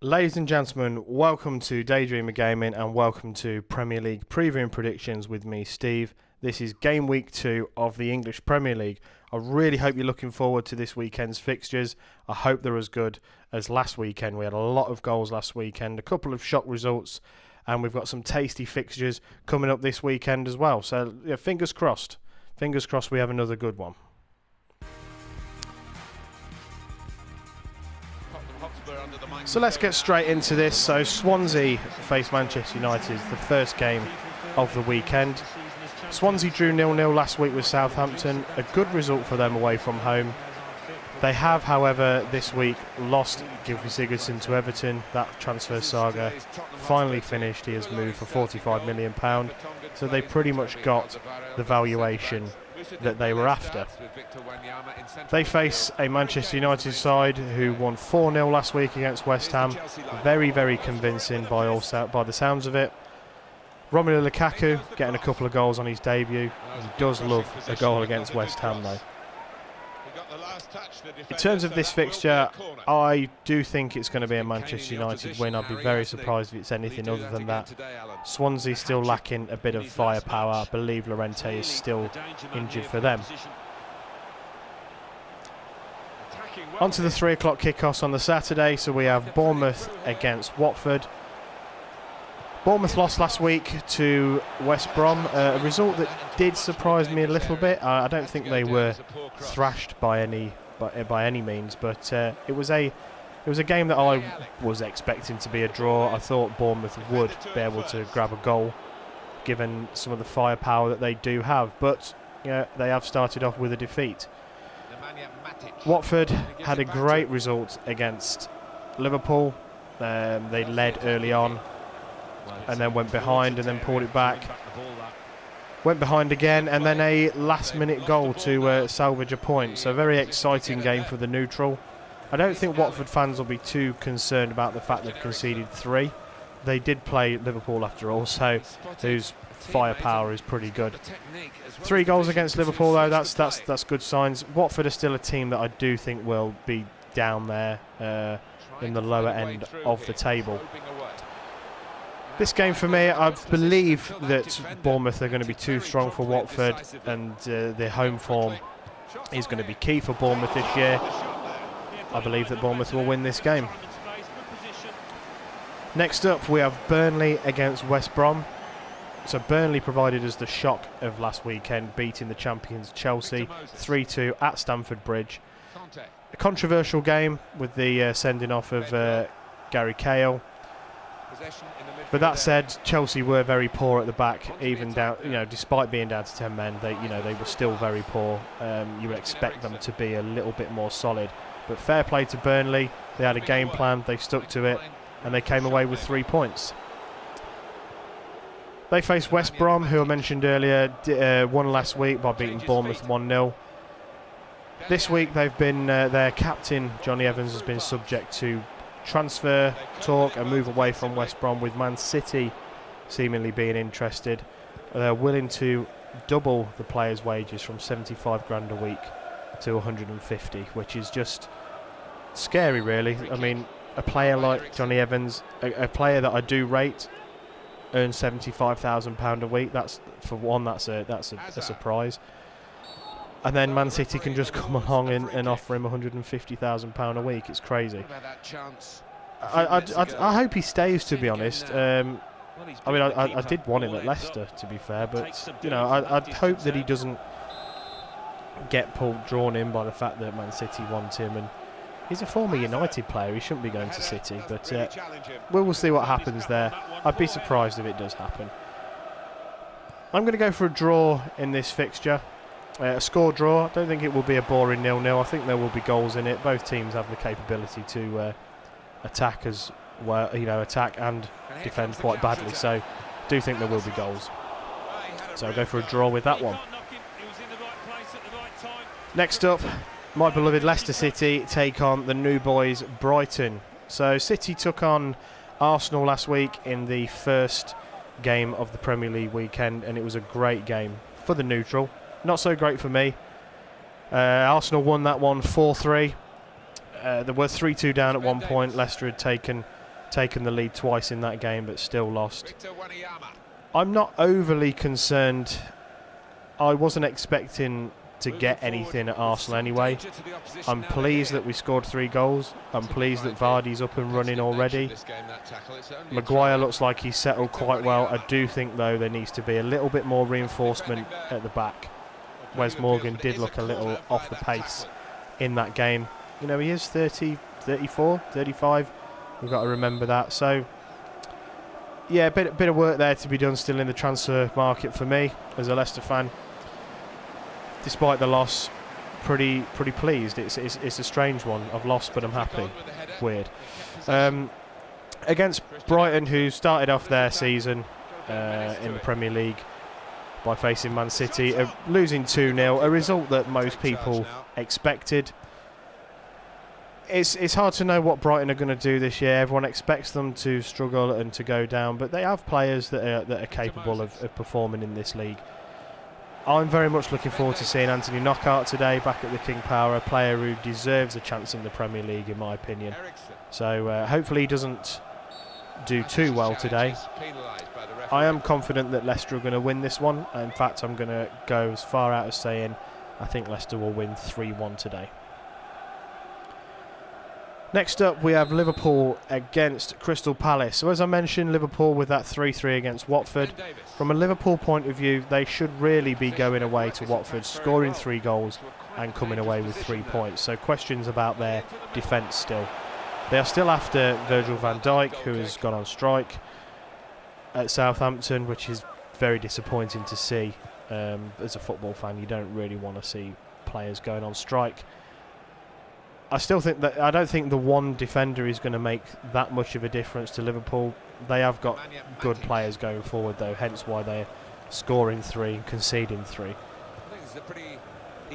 Ladies and gentlemen, welcome to Daydreamer Gaming and welcome to Premier League Preview and Predictions with me, Steve. This is game week 2 of the English Premier League. I really hope you're looking forward to this weekend's fixtures. I hope they're as good as last weekend. We had a lot of goals last weekend, a couple of shock results, and we've got some tasty fixtures coming up this weekend as well. So, yeah, fingers crossed. Fingers crossed we have another good one. So let's get straight into this. So Swansea face Manchester United, the first game of the weekend. Swansea drew 0-0 last week with Southampton, a good result for them away from home. They have, however, this week lost Gylfi Sigurdsson to Everton. That transfer saga finally finished. He has moved for £45 million, so they pretty much got the valuation that they were after. They face a Manchester United side who won 4-0 last week against West Ham. Very, very convincing by the sounds of it. Romelu Lukaku getting a couple of goals on his debut. He does love a goal against West Ham though. In terms of this fixture, I do think it's going to be a Manchester United win. I'd be very surprised if it's anything other than that. Swansea still lacking a bit of firepower. I believe Llorente is still injured for them. On to the 3 o'clock kickoffs on the Saturday. So we have Bournemouth against Watford. Bournemouth lost last week to West Brom, a result that did surprise me a little bit. I don't think they were thrashed by any means, but it was a game that I was expecting to be a draw. I thought Bournemouth would be able to grab a goal, given some of the firepower that they do have, but they have started off with a defeat. Watford had a great result against Liverpool. They led early on, and then went behind and then pulled it back. Went behind again and then a last minute goal to salvage a point. So a very exciting game for the neutral. I don't think Watford fans will be too concerned about the fact they've conceded 3. They did play Liverpool after all, so whose firepower is pretty good. 3 goals against Liverpool though, that's good signs. Watford are still a team that I do think will be down there in the lower end of the table. This game for me, I believe that Bournemouth are going to be too strong for Watford, and their home form is going to be key for Bournemouth this year. I believe that Bournemouth will win this game. Next up we have Burnley against West Brom. So Burnley provided us the shock of last weekend, beating the champions Chelsea 3-2 at Stamford Bridge. A controversial game with the sending off of Gary Cahill. But that said, Chelsea were very poor at the back, even down. Despite being down to 10 men, they were still very poor. You would expect them to be a little bit more solid. But fair play to Burnley. They had a game plan, they stuck to it, and they came away with 3 points. They faced West Brom, who I mentioned earlier, won last week by beating Bournemouth 1-0. This week they've been their captain Johnny Evans has been subject to transfer talk and move away from West Brom, with Man City seemingly being interested. They're willing to double the players' wages from 75 grand a week to 150, which is just scary really. I mean, a player like Johnny Evans, a player that I do rate, earns £75,000 a week. That's a surprise. And then Man City can just come along and offer him £150,000 a week. It's crazy. I hope he stays, to be honest. I did want him at Leicester, to be fair, but I'd hope that he doesn't get drawn in by the fact that Man City want him. And he's a former United player. He shouldn't be going to City, but we'll see what happens there. I'd be surprised if it does happen. I'm going to go for a draw in this fixture. A score draw. I don't think it will be a boring 0-0. I think there will be goals in it. Both teams have the capability to attack as well, attack and defend quite badly. So I do think there will be goals. So I'll go for a draw with that one. Next up, my beloved Leicester City take on the new boys Brighton. So City took on Arsenal last week in the first game of the Premier League weekend, and it was a great game for the neutral. Not so great for me. Arsenal won that one 4-3. There were 3-2 down at one point. Leicester had taken taken the lead twice in that game, but still lost. I'm not overly concerned. I wasn't expecting to get anything at Arsenal anyway. I'm pleased that we scored 3 goals. I'm pleased that Vardy's up and running already. Maguire looks like he's settled quite well. I do think, though, there needs to be a little bit more reinforcement at the back. Wes Morgan did look a little off the pace in that game. You know, he is 30, 34, 35. We've got to remember that. So, yeah, a bit of work there to be done still in the transfer market for me as a Leicester fan. Despite the loss, pretty pleased. It's a strange one. I've lost, but I'm happy. Weird. Against Brighton, who started off their season in the Premier League by facing Man City, losing 2-0, a result that most people expected. It's hard to know what Brighton are going to do this year. Everyone expects them to struggle and to go down, but they have players that are capable of performing in this league. I'm very much looking forward to seeing Anthony Knockaert today back at the King Power, a player who deserves a chance in the Premier League, in my opinion. So hopefully he doesn't do too well today. I am confident that Leicester are going to win this one. In fact, I'm going to go as far out as saying I think Leicester will win 3-1 today. Next up, we have Liverpool against Crystal Palace. So as I mentioned, Liverpool with that 3-3 against Watford. From a Liverpool point of view, they should really be going away to Watford, scoring 3 goals and coming away with 3 points. So questions about their defence still. They are still after Virgil van Dijk, who has gone on strike at Southampton, which is very disappointing to see. As a football fan, you don't really want to see players going on strike. I don't think the one defender is going to make that much of a difference to Liverpool. They have got good players going forward, though, hence why they're scoring 3 and conceding 3.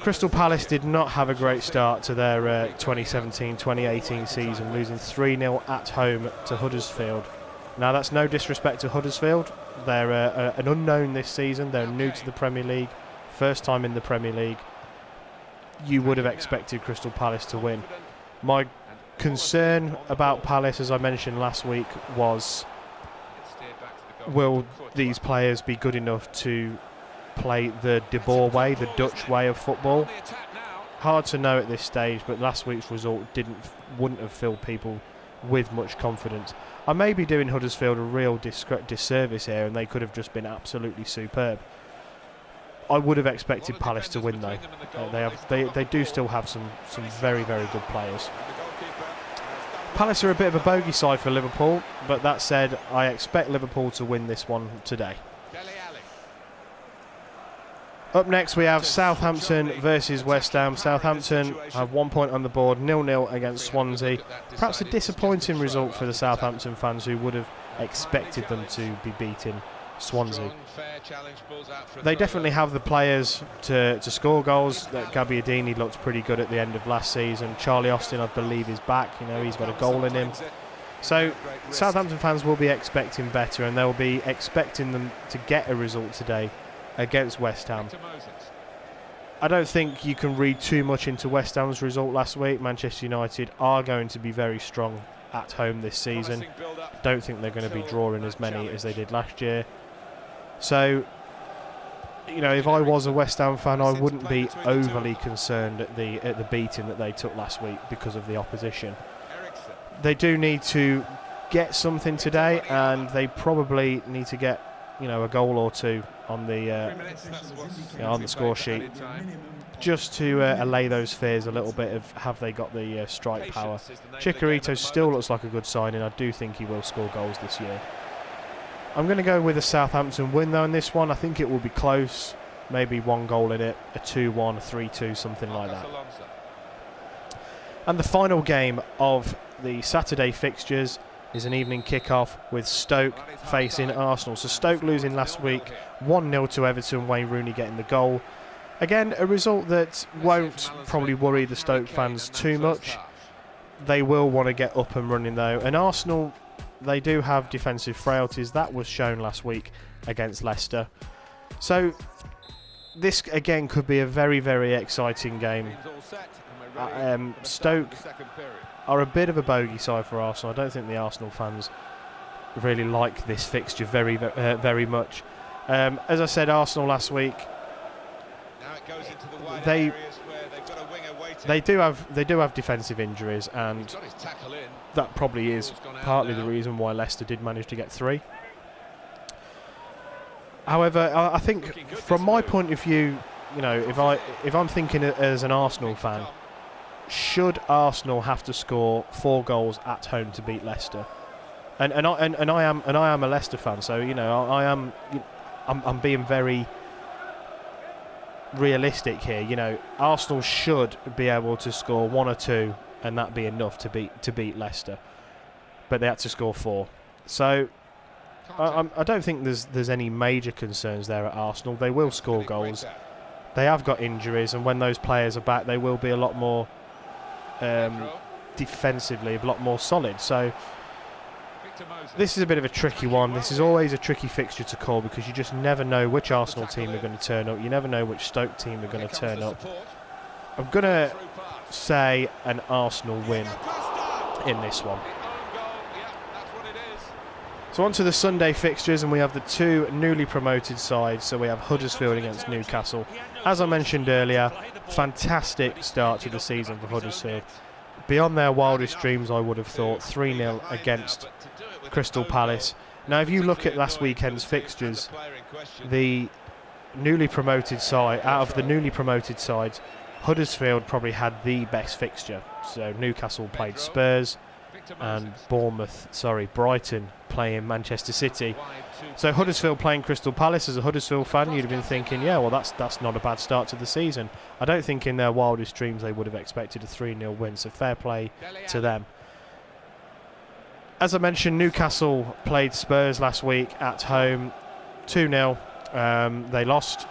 Crystal Palace did not have a great start to their 2017-2018 season, losing 3-0 at home to Huddersfield. Now, that's no disrespect to Huddersfield. They're an unknown this season. They're new to the Premier League, first time in the Premier League. You would have expected Crystal Palace to win. My concern about Palace, as I mentioned last week, was will these players be good enough to play the De Boer way, the Dutch way of football? Hard to know at this stage, but last week's result wouldn't have filled people with much confidence. I may be doing Huddersfield a real disservice here, and they could have just been absolutely superb. I would have expected Palace to win, though. They do still have some very, very good players. Palace are a bit of a bogey side for Liverpool, but that said, I expect Liverpool to win this one today. Up next, we have Southampton versus West Ham. Southampton have 1 point on the board, 0-0 against Swansea. Perhaps a disappointing result for the Southampton fans who would have expected them to be beating Swansea. They definitely have the players to score goals. Gabbiadini looked pretty good at the end of last season. Charlie Austin, I believe, is back. You know, he's got a goal in him. So Southampton fans will be expecting better, and they'll be expecting them to get a result today against West Ham. I don't think you can read too much into West Ham's result last week. Manchester United are going to be very strong at home this season. Don't think they're going to be drawing as many as they did last year. So, you know, if I was a West Ham fan, I wouldn't be overly concerned at the beating that they took last week because of the opposition. They do need to get something today, and they probably need to get, you know, a goal or two on the score sheet, just to allay those fears a little bit of have they got the strike power. Chicharito still looks like a good signing. I do think he will score goals this year. I'm going to go with a Southampton win, though, in this one. I think it will be close. Maybe 1 goal in it, a 2-1, a 3-2, something like that. And the final game of the Saturday fixtures is an evening kick-off with Stoke facing Arsenal. So Stoke losing last week, 1-0 to Everton, Wayne Rooney getting the goal. Again, a result that won't probably worry the Stoke fans too much. They will want to get up and running, though. And Arsenal, they do have defensive frailties. That was shown last week against Leicester. So this, again, could be a very, very exciting game. Stoke are a bit of a bogey side for Arsenal. I don't think the Arsenal fans really like this fixture very much. As I said, Arsenal last week, they do have defensive injuries, and that probably is partly the reason why Leicester did manage to get 3. However, I think from my point of view, you know, if I'm thinking as an Arsenal fan, should Arsenal have to score 4 goals at home to beat Leicester? And I am a Leicester fan, so you know I'm being very realistic here. You know, Arsenal should be able to score 1 or 2, and that be enough to beat Leicester. But they had to score 4, so I don't think there's any major concerns there at Arsenal. They will score goals. They have got injuries, and when those players are back, they will be a lot more defensively, a lot more solid. So this is a bit of a tricky one. This is always a tricky fixture to call because you just never know which Arsenal team are going to turn up. You never know which Stoke team are going to turn up. I'm going to say an Arsenal win in this one. So on to the Sunday fixtures, and we have the 2 newly promoted sides. So we have Huddersfield against Newcastle. As I mentioned earlier, fantastic start to the season for Huddersfield. Beyond their wildest dreams, I would have thought. 3-0 against Crystal Palace. Now, if you look at last weekend's fixtures, the newly promoted side, out of the newly promoted sides, Huddersfield probably had the best fixture. So Newcastle played Spurs, and Brighton playing Manchester City. So Huddersfield playing Crystal Palace. As a Huddersfield fan, you'd have been thinking, yeah, well, that's not a bad start to the season. I don't think in their wildest dreams they would have expected a 3-0 win, so fair play to them. As I mentioned, Newcastle played Spurs last week at home, 2-0. They lost.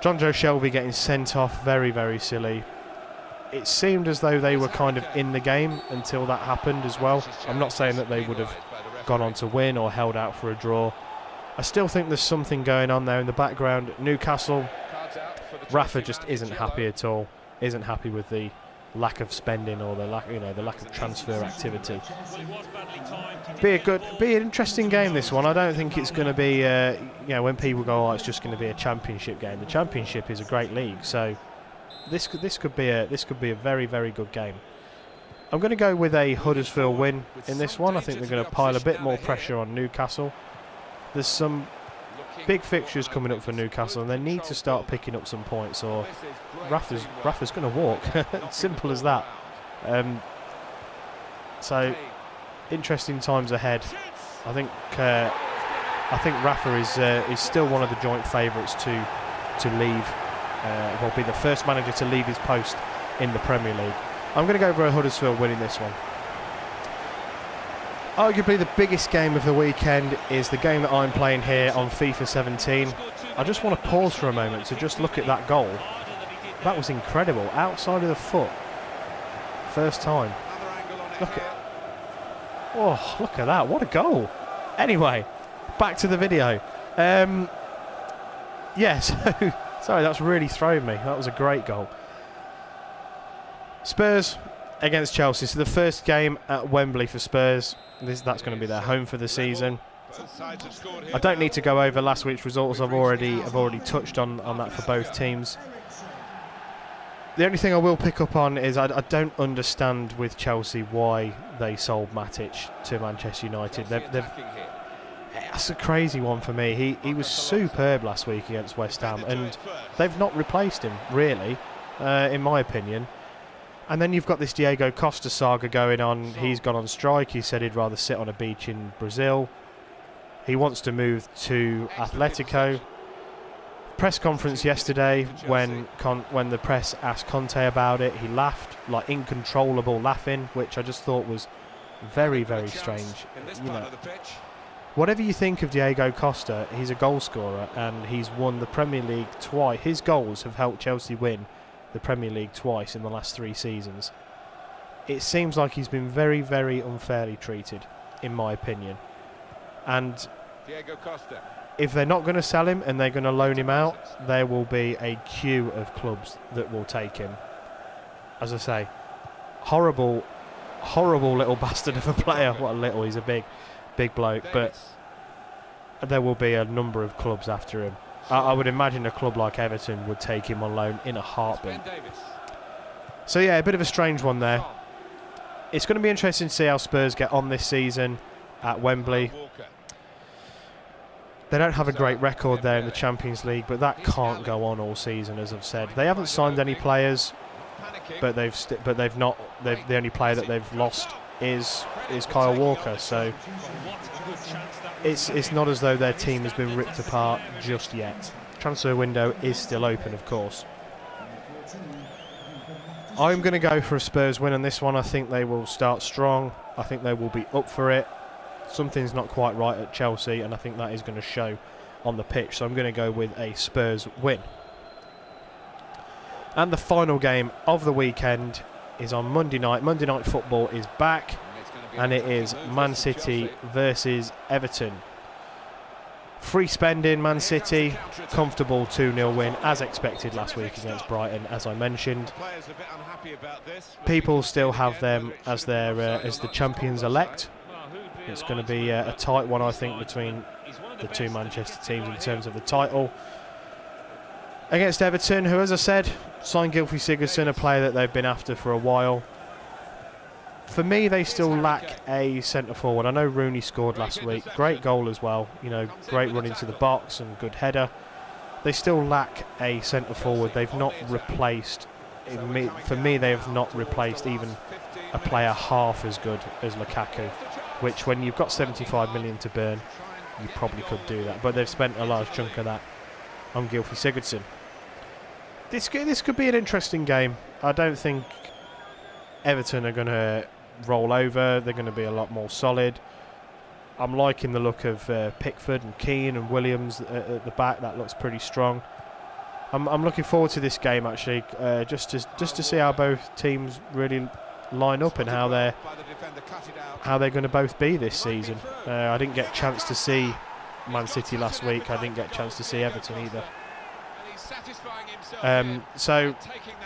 John Joe Shelby getting sent off, very, very silly. It seemed as though they were kind of in the game until that happened as well. I'm not saying that they would have gone on to win or held out for a draw. I still think there's something going on there in the background. Newcastle, Rafa just isn't happy at all. Isn't happy with the lack of spending or the lack of transfer activity. Be an interesting game, this one. I don't think it's going to be when people go, oh, it's just going to be a championship game. The championship is a great league, so this could be a very, very good game. I'm going to go with a Huddersfield win in this one. I think they're going to pile a bit more pressure on Newcastle. There's some big fixtures coming up for Newcastle, and they need to start picking up some points, or Rafa's going to walk. Simple as that. So interesting times ahead. I think Rafa is still one of the joint favourites to leave. Will be the first manager to leave his post in the Premier League. I'm going to go for a Huddersfield winning this one. Arguably the biggest game of the weekend is the game that I'm playing here on FIFA 17. I just want to pause for a moment to just look at that goal. That was incredible. Outside of the foot. First time. Look at that. What a goal. Anyway, back to the video. Sorry, that's really thrown me. That was a great goal. Spurs against Chelsea. So the first game at Wembley for Spurs. That's going to be their home for the season. I don't need to go over last week's results. I've already touched on that for both teams. The only thing I will pick up on is I don't understand with Chelsea why they sold Matic to Manchester United. That's a crazy one for me. He was superb last week against West Ham, and they've not replaced him, really, in my opinion. And then you've got this Diego Costa saga going on. He's gone on strike. He said he'd rather sit on a beach in Brazil. He wants to move to Atletico. Press conference yesterday when the press asked Conte about it, he laughed, like uncontrollable laughing, which I just thought was very, very strange. Whatever you think of Diego Costa, he's a goal scorer and he's won the Premier League twice. His goals have helped Chelsea win the Premier League twice in the last 3 seasons. It seems like he's been very, very unfairly treated, in my opinion. And Diego Costa, if they're not going to sell him and they're going to loan him out, there will be a queue of clubs that will take him. as I say, horrible little bastard of a player. What a little, he's a big bloke. But there will be a number of clubs after him. I would imagine a club like Everton would take him on loan in a heartbeat. So yeah, a bit of a strange one there. It's going to be interesting to see how Spurs get on this season at Wembley. They don't have a great record there in the Champions League, but that can't go on all season, as I've said. They haven't signed any players, but the only player that they've lost is Kyle Walker. So it's not as though their team has been ripped apart just yet. Transfer window is still open, of course. I'm going to go for a Spurs win on this one. I think they will start strong. I think they will be up for it. Something's not quite right at Chelsea, and I think that is going to show on the pitch. So I'm going to go with a Spurs win. And the final game of the weekend is on Monday night. Monday Night Football is back, and it is Man City versus Everton. Free spending, Man City, comfortable 2-0 win as expected last week against Brighton, as I mentioned. People still have them as the champions elect. It's going to be a tight one, I think, between the two Manchester teams in terms of the title. Against Everton, who, as I said, signed Gylfi Sigurdsson, a player that they've been after for a while. For me, they still lack a centre-forward. I know Rooney scored last week. Great goal as well. You know, great run into the box and good header. They still lack a centre-forward. They've not replaced... For me, they have not replaced even a player half as good as Lukaku, which, when you've got 75 million to burn, you probably could do that. But they've spent a large chunk of that on Gylfi Sigurdsson. This could be an interesting game. I don't think Everton are going to roll over. They're going to be a lot more solid. I'm liking the look of Pickford and Keane and Williams at the back. That looks pretty strong. I'm looking forward to this game, actually, just to see how both teams really line up and how they're going to both be this season. I didn't get a chance to see Man City last week. I didn't get a chance to see Everton either. So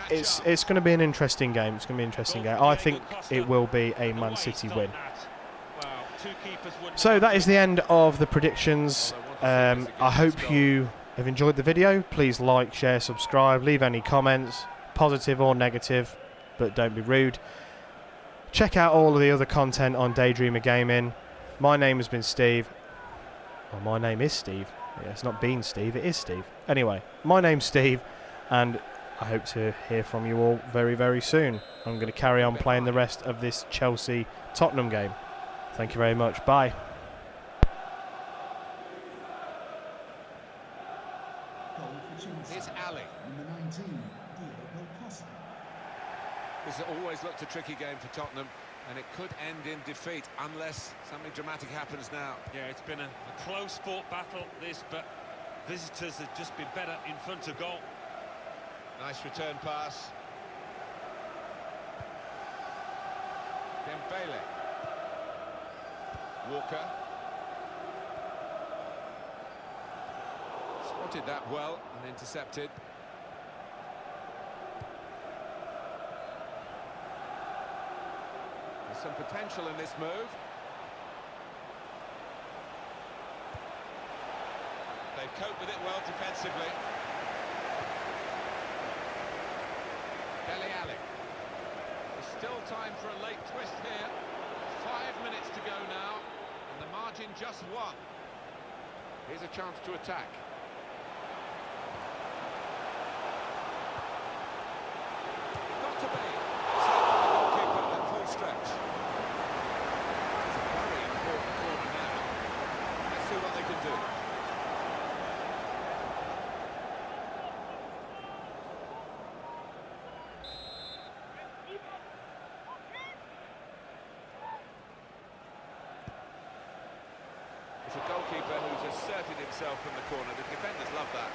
it's going to be an interesting game. It's going to be an interesting game. I think it will be a Man City win. So that is the end of the predictions. I hope you have enjoyed the video. Please like, share, subscribe, leave any comments, positive or negative, but don't be rude. Check out all of the other content on Daydreamer Gaming. My name has been Steve. Well, my name is Steve. Yeah, it's not been Steve, it is Steve. Anyway, my name's Steve, and I hope to hear from you all very, very soon. I'm going to carry on playing the rest of this Chelsea-Tottenham game. Thank you very much. Bye. Here's Ali. This has always looked a tricky game for Tottenham, and it could end in defeat unless something dramatic happens now. Yeah, it's been a close fought battle, this, but visitors have just been better in front of goal. Nice return pass. Dembele. Walker. Spotted that well and intercepted. There's some potential in this move. They've coped with it well defensively. Dele Alli. There's still time for a late twist here. 5 minutes to go now, and the margin just one. Here's a chance to attack. Got to be. Saved by the goalkeeper at full stretch. It's a very important corner now. Let's see what they can do. It's a goalkeeper who's asserted himself from the corner. The defenders love that.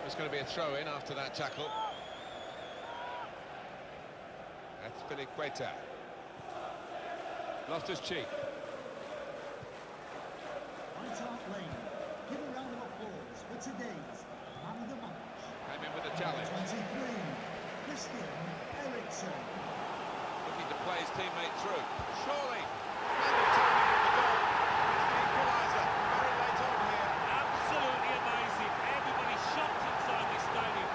It's going to be a throw-in after that tackle. That's Filiqueta. Loftus-Cheek. White Hart Lane. Give a round of applause for today's Man of the match. Came in with a challenge. 23, Christian Eriksen. Looking to play his teammate through. Surely, and the timing of the goal. It's the equaliser. Very late on here. Absolutely amazing. Everybody shocked inside this stadium.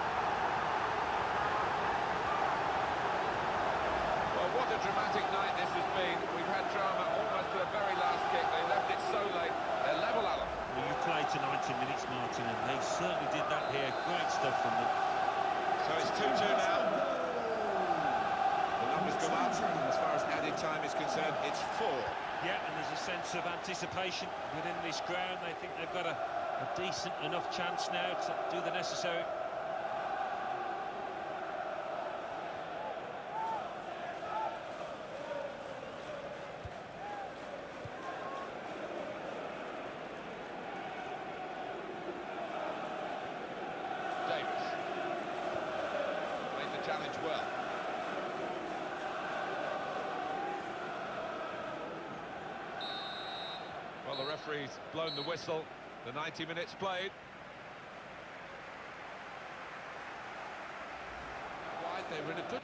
Well, what a dramatic night this has been. We've had drama almost to the very last kick. They left it so late. They're level, Alan. Well, you played to 90 minutes, Martin, and they certainly did that here. Great stuff from them. So it's 2-2 now. The numbers go up. As far as added time is concerned, it's 4. Yeah, and there's a sense of anticipation within this ground. They think they've got a decent enough chance now to do the necessary. Davis made the challenge well. Well, the referee's blown the whistle. The 90 minutes played. Wide, they were in a good